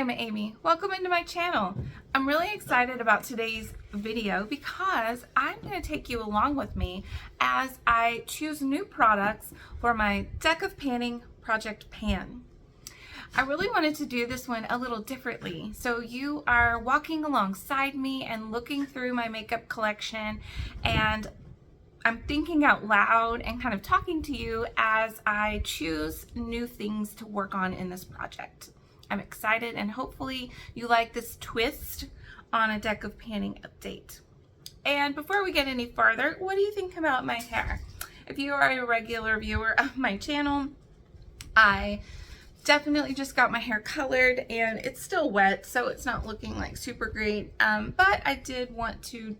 I'm Amy. Welcome into my channel. I'm really excited about today's video because I'm going to take you along with me as I choose new products for my deck of panning project pan. I really wanted to do this one a little differently, so you are walking alongside me and looking through my makeup collection, and I'm thinking out loud and kind of talking to you as I choose new things to work on in this project. I'm excited and hopefully you like this twist on a deck of panning update. And before we get any farther, what do you think about my hair? If you are a regular viewer of my channel, I definitely just got my hair colored and it's still wet, so it's not looking like super great, but I did want to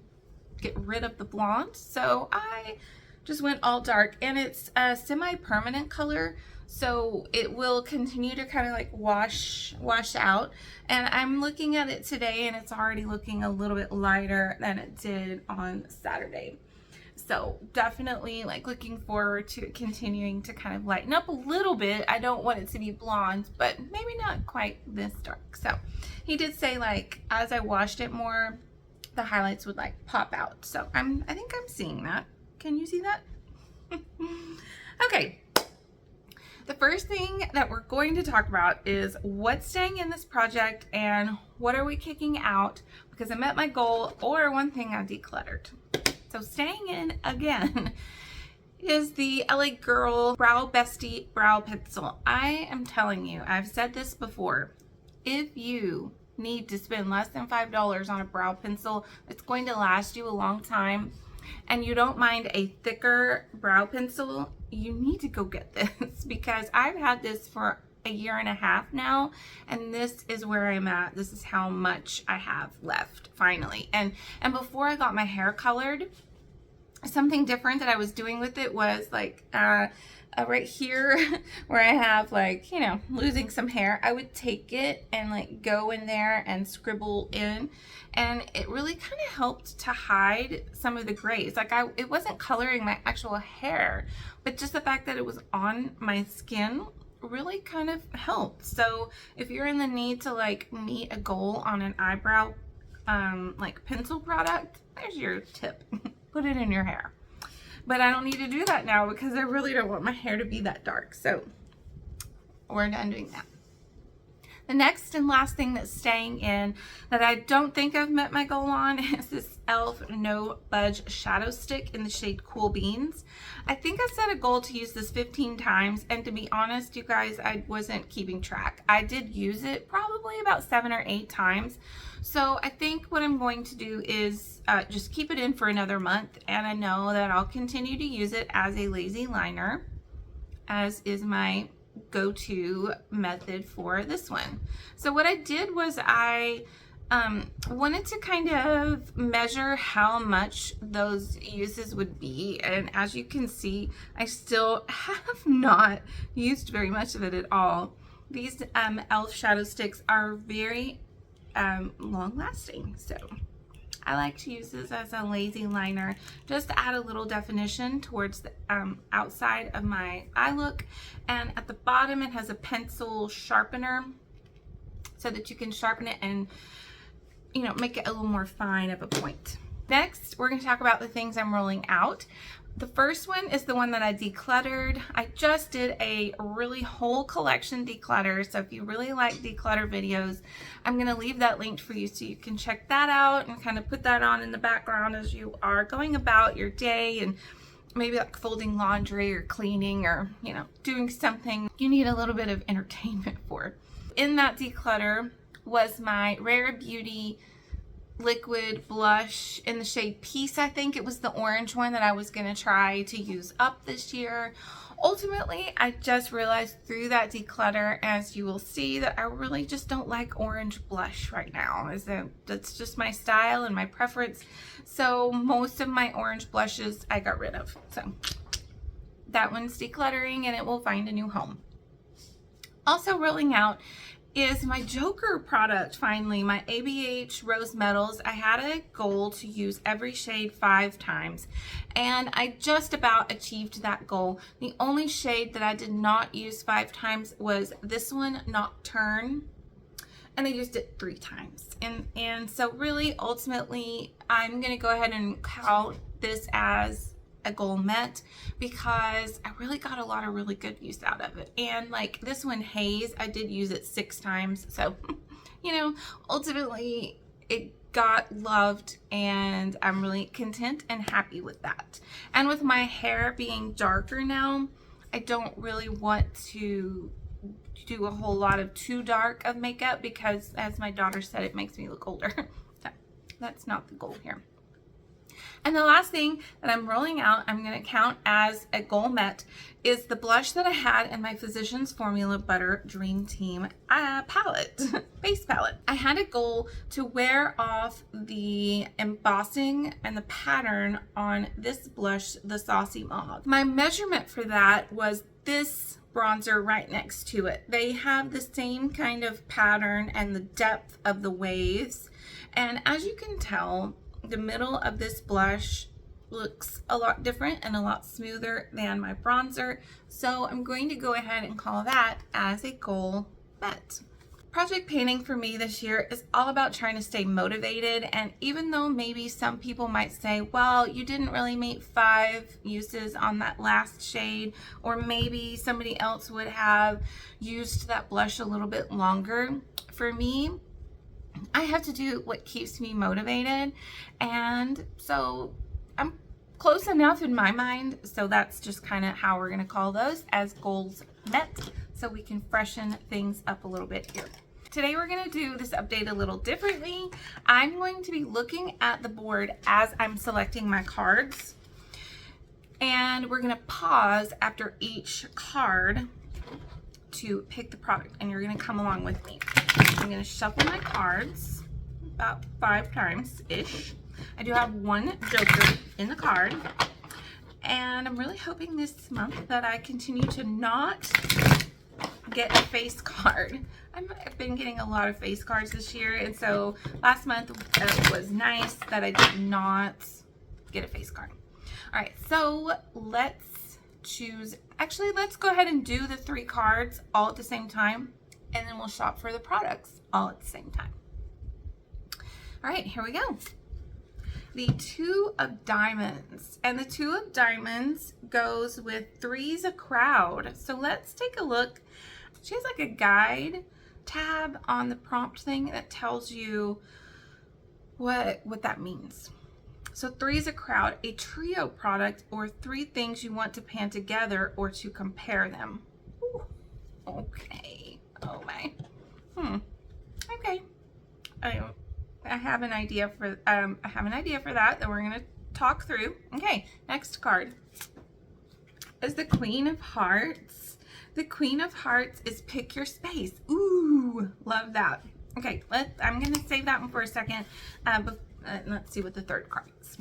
get rid of the blonde, so I just went all dark, and it's a semi-permanent color, so it will continue to kind of like wash out. And I'm looking at it today and it's already looking a little bit lighter than it did on Saturday, so definitely like looking forward to it continuing to kind of lighten up a little bit. I don't want it to be blonde, but maybe not quite this dark. So he did say like as I washed it more, the highlights would like pop out. So I think I'm seeing that. Can you see that? Okay. The first thing that we're going to talk about is what's staying in this project and what are we kicking out because I met my goal or one thing I decluttered. So staying in again is the LA Girl Bestie brow pencil. I am telling you, I've said this before, if you need to spend less than $5 on a brow pencil that's going to last you a long time and you don't mind a thicker brow pencil, you need to go get this because I've had this for a year and a half now, and this is where I'm at. This is how much I have left finally. And before I got my hair colored, something different that I was doing with it was like right here where I have like, you know, losing some hair, I would take it and like go in there and scribble in, and it really kind of helped to hide some of the grays. Like it wasn't coloring my actual hair, but just the fact that it was on my skin really kind of helped. So if you're in the need to like meet a goal on an eyebrow like pencil product, there's your tip. Put it in your hair. But I don't need to do that now because I really don't want my hair to be that dark. So we're done doing that. The next and last thing that's staying in that I don't think I've met my goal on is this e.l.f. No Budge Shadow Stick in the shade Cool Beans. I think I set a goal to use this 15 times, and to be honest, you guys, I wasn't keeping track. I did use it probably about 7 or 8 times. So I think what I'm going to do is just keep it in for another month, and I know that I'll continue to use it as a lazy liner, as is my go-to method for this one. So what I did was I wanted to kind of measure how much those uses would be, and as you can see, I still have not used very much of it at all. These e.l.f. shadow sticks are very long lasting, so I like to use this as a lazy liner just to add a little definition towards the outside of my eye look. And at the bottom it has a pencil sharpener so that you can sharpen it and, you know, make it a little more fine of a point. Next, we're going to talk about the things I'm rolling out. The first one is the one that I decluttered. I just did a really whole collection declutter, so if you really like declutter videos, I'm going to leave that linked for you so you can check that out and kind of put that on in the background as you are going about your day and maybe like folding laundry or cleaning or, you know, doing something you need a little bit of entertainment for. In that declutter was my Rare Beauty liquid blush in the shade Peace. I think it was the orange one that I was going to try to use up this year. Ultimately, I just realized through that declutter, as you will see, that I really just don't like orange blush right now. That's just my style and my preference. So most of my orange blushes I got rid of. So that one's decluttering and it will find a new home. Also rolling out is my Joker product finally, my ABH Rose Metals. I had a goal to use every shade 5 times, and I just about achieved that goal. The only shade that I did not use 5 times was this one, Nocturne. and I used it 3 times. And so really, ultimately, I'm going to go ahead and count this as a goal met because I really got a lot of really good use out of it. And like this one, Haze, I did use it 6 times. So, you know, ultimately it got loved and I'm really content and happy with that. And with my hair being darker now, I don't really want to do a whole lot of too dark of makeup because, as my daughter said, it makes me look older. So that's not the goal here. And the last thing that I'm rolling out, I'm going to count as a goal met, is the blush that I had in my Physicians Formula Butter Dream Team palette, base palette. I had a goal to wear off the embossing and the pattern on this blush, the Saucy Mauve. My measurement for that was this bronzer right next to it. They have the same kind of pattern and the depth of the waves. And as you can tell, the middle of this blush looks a lot different and a lot smoother than my bronzer. So I'm going to go ahead and call that as a goal met. Project painting for me this year is all about trying to stay motivated. And even though maybe some people might say, well, you didn't really meet 5 uses on that last shade, or maybe somebody else would have used that blush a little bit longer. For me, I have to do what keeps me motivated, and so I'm close enough in my mind, so that's just kind of how we're going to call those, as goals met, so we can freshen things up a little bit here. Today we're going to do this update a little differently. I'm going to be looking at the board as I'm selecting my cards, and we're going to pause after each card to pick the product, and you're going to come along with me. I'm going to shuffle my cards about 5 times-ish. I do have 1 joker in the card, and I'm really hoping this month that I continue to not get a face card. I've been getting a lot of face cards this year, and so last month was nice that I did not get a face card. All right, so let's choose. Actually, let's go ahead and do the 3 cards all at the same time, and then we'll shop for the products all at the same time. All right, here we go. The 2 of Diamonds, and the 2 of Diamonds goes with 3's a crowd. So let's take a look. She has like a guide tab on the prompt thing that tells you what that means. So 3's a crowd, a trio product, or 3 things you want to pan together or to compare them. Ooh, okay. Oh my. Okay. I have an idea for that we're gonna talk through. Okay. Next card is the Queen of Hearts. The Queen of Hearts is pick your space. Ooh, love that. Okay. I'm gonna save that one for a second. Let's see what the 3rd card is.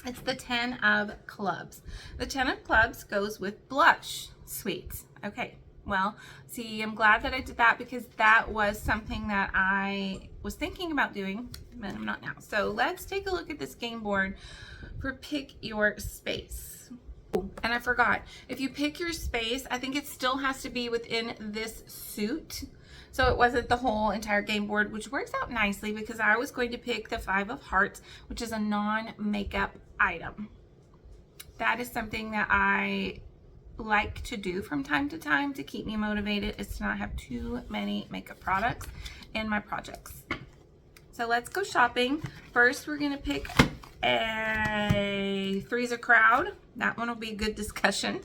It's the 10 of Clubs. The 10 of Clubs goes with blush sweets. Okay. Well, see, I'm glad that I did that because that was something that I was thinking about doing, but I'm not now. So let's take a look at this game board for pick your space. And I forgot, if you pick your space, I think it still has to be within this suit. So it wasn't the whole entire game board, which works out nicely because I was going to pick the 5 of Hearts, which is a non-makeup item. That is something that I like to do from time to time to keep me motivated, is to not have too many makeup products in my projects. So let's go shopping. First, we're gonna pick a 3's a crowd. That one will be a good discussion.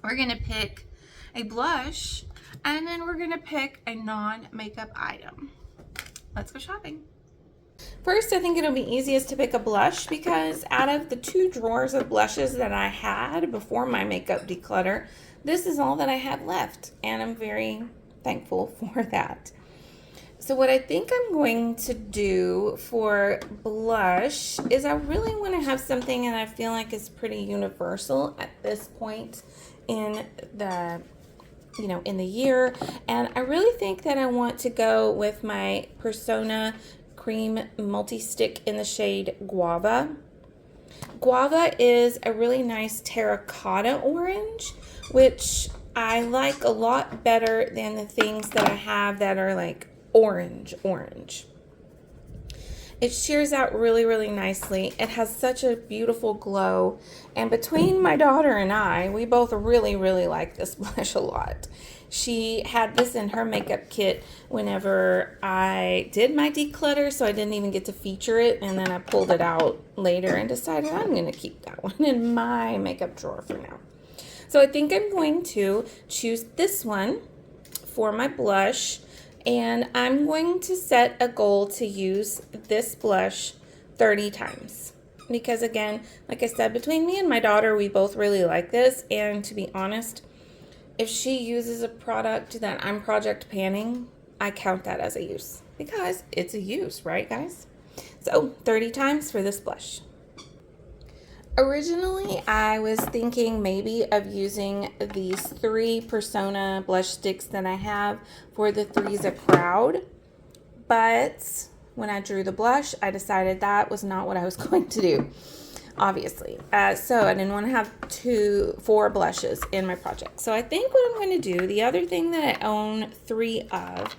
We're gonna pick a blush, and then we're gonna pick a non-makeup item. Let's go shopping. First, I think it'll be easiest to pick a blush because out of the 2 drawers of blushes that I had before my makeup declutter, this is all that I had left, and I'm very thankful for that. So what I think I'm going to do for blush is I really want to have something that I feel like is pretty universal at this point in the in the year, and I really think that I want to go with my Persona Cream Multi-Stick in the shade Guava. Guava is a really nice terracotta orange, which I like a lot better than the things that I have that are like orange. It shears out really, really nicely. It has such a beautiful glow. And between my daughter and I, we both really, really like this blush a lot. She had this in her makeup kit whenever I did my declutter, so I didn't even get to feature it. And then I pulled it out later and decided I'm going to keep that one in my makeup drawer for now. So I think I'm going to choose this one for my blush. And I'm going to set a goal to use this blush 30 times. Because again, like I said, between me and my daughter, we both really like this. And to be honest, if she uses a product that I'm project panning, I count that as a use. Because it's a use, right guys? So 30 times for this blush. Originally, I was thinking maybe of using these 3 Persona blush sticks that I have for the Three's a Crowd. But when I drew the blush, I decided that was not what I was going to do, obviously. So I didn't want to have 4 blushes in my project. So I think what I'm going to do, the other thing that I own 3 of,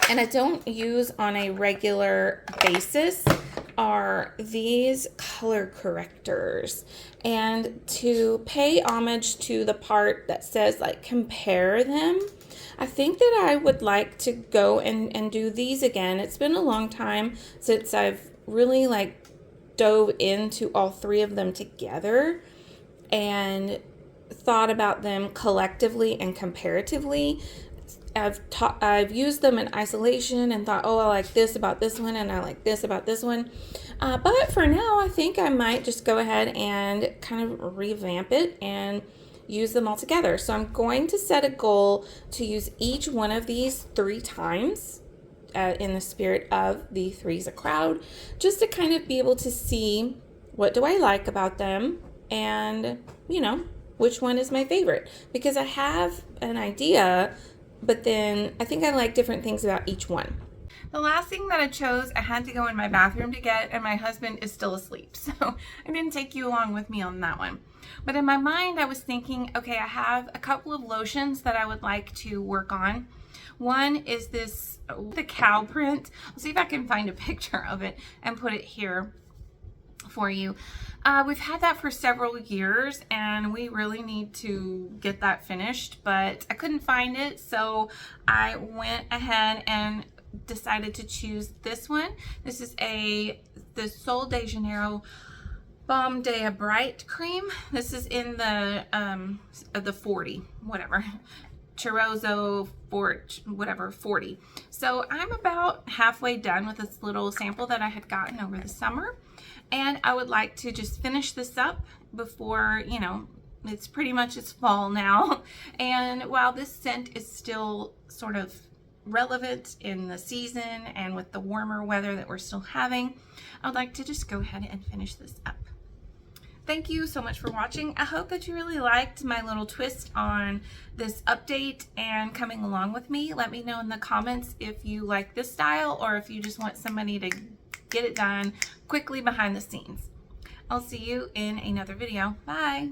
and I don't use on a regular basis, are these color correctors. And to pay homage to the part that says like compare them, I think that I would like to go and do these again. It's been a long time since I've really like dove into all 3 of them together and thought about them collectively and comparatively. I've used them in isolation and thought, oh, I like this about this one and I like this about this one. But for now, I think I might just go ahead and kind of revamp it and use them all together. So I'm going to set a goal to use each one of these 3 times in the spirit of the Three's a Crowd, just to kind of be able to see what do I like about them and, you know, which one is my favorite. Because I have an idea, but then I think I like different things about each one. The last thing that I chose, I had to go in my bathroom to get, and my husband is still asleep. So I didn't take you along with me on that one. But in my mind, I was thinking, okay, I have a couple of lotions that I would like to work on. One is this, the cow print. I'll see if I can find a picture of it and put it here for you. We've had that for several years and we really need to get that finished, but I couldn't find it, so I went ahead and decided to choose this one. This is the Sol de Janeiro Balm de Bright cream. This is in the 40, whatever. Cheiroso whatever 40. So I'm about halfway done with this little sample that I had gotten over the summer, and I would like to just finish this up before, you know, it's fall now. And while this scent is still sort of relevant in the season and with the warmer weather that we're still having, I would like to just go ahead and finish this up. Thank you so much for watching. I hope that you really liked my little twist on this update and coming along with me. Let me know in the comments if you like this style or if you just want somebody to get it done quickly behind the scenes. I'll see you in another video. Bye.